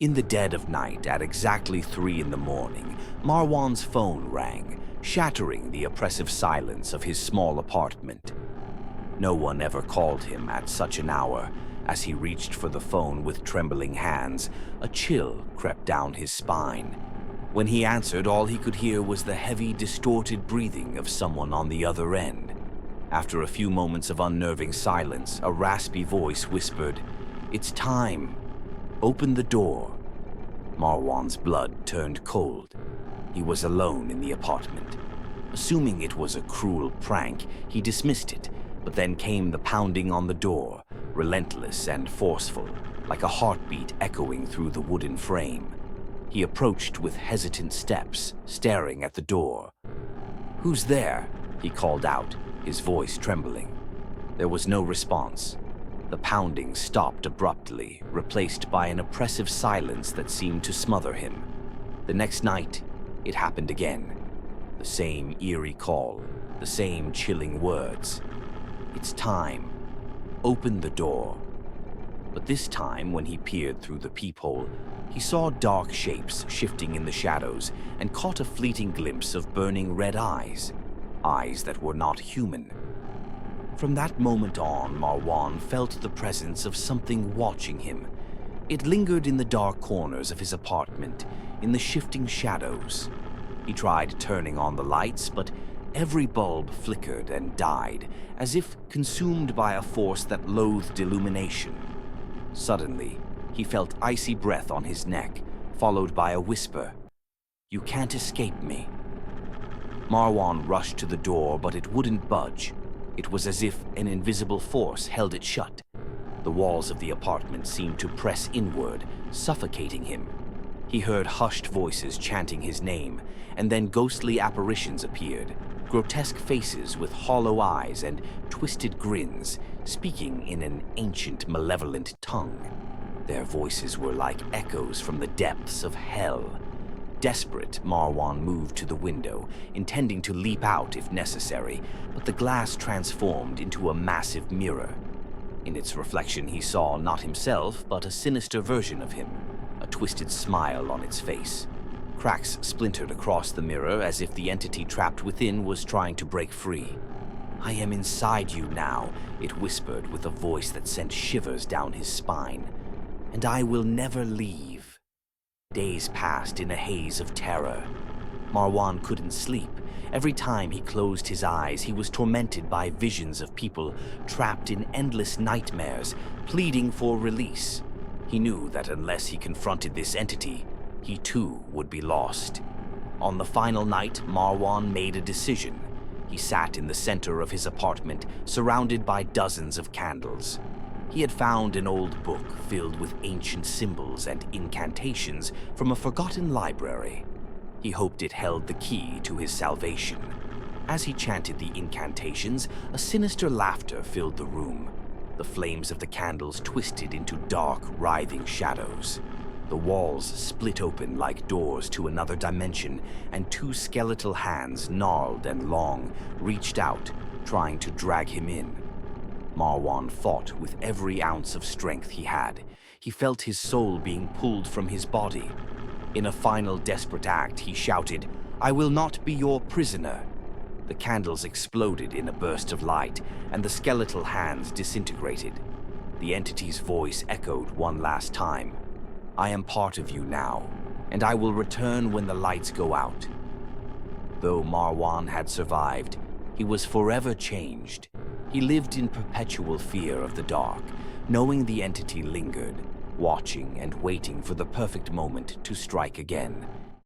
In the dead of night, at exactly 3 in the morning, Marwan's phone rang, shattering the oppressive silence of his small apartment. No one ever called him at such an hour. As he reached for the phone with trembling hands, a chill crept down his spine. When he answered, all he could hear was the heavy, distorted breathing of someone on the other end. After a few moments of unnerving silence, a raspy voice whispered, "It's time. Open the door." Marwan's blood turned cold. He was alone in the apartment. Assuming it was a cruel prank, he dismissed it, but then came the pounding on the door, relentless and forceful, like a heartbeat echoing through the wooden frame. He approached with hesitant steps, staring at the door. "Who's there?" he called out, his voice trembling. There was no response. The pounding stopped abruptly, replaced by an oppressive silence that seemed to smother him. The next night, it happened again. The same eerie call, the same chilling words. "It's time. Open the door." But this time, when he peered through the peephole, he saw dark shapes shifting in the shadows and caught a fleeting glimpse of burning red eyes. Eyes that were not human. From that moment on, Marwan felt the presence of something watching him. It lingered in the dark corners of his apartment, in the shifting shadows. He tried turning on the lights, but every bulb flickered and died, as if consumed by a force that loathed illumination. Suddenly, he felt icy breath on his neck, followed by a whisper, "You can't escape me." Marwan rushed to the door, but it wouldn't budge. It was as if an invisible force held it shut. The walls of the apartment seemed to press inward, suffocating him. He heard hushed voices chanting his name, and then ghostly apparitions appeared, grotesque faces with hollow eyes and twisted grins, speaking in an ancient, malevolent tongue. Their voices were like echoes from the depths of hell. Desperate, Marwan moved to the window, intending to leap out if necessary, but the glass transformed into a massive mirror. In its reflection, he saw not himself, but a sinister version of him, a twisted smile on its face. Cracks splintered across the mirror as if the entity trapped within was trying to break free. "I am inside you now," it whispered with a voice that sent shivers down his spine. "And I will never leave." Days passed in a haze of terror. Marwan couldn't sleep. Every time he closed his eyes, he was tormented by visions of people trapped in endless nightmares, pleading for release. He knew that unless he confronted this entity, he too would be lost. On the final night, Marwan made a decision. He sat in the center of his apartment, surrounded by dozens of candles. He had found an old book filled with ancient symbols and incantations from a forgotten library. He hoped it held the key to his salvation. As he chanted the incantations, a sinister laughter filled the room. The flames of the candles twisted into dark, writhing shadows. The walls split open like doors to another dimension, and 2 skeletal hands, gnarled and long, reached out, trying to drag him in. Marwan fought with every ounce of strength he had. He felt his soul being pulled from his body. In a final desperate act, he shouted, "I will not be your prisoner." The candles exploded in a burst of light, and the skeletal hands disintegrated. The entity's voice echoed one last time, "I am part of you now, and I will return when the lights go out." Though Marwan had survived, he was forever changed. He lived in perpetual fear of the dark, knowing the entity lingered, watching and waiting for the perfect moment to strike again.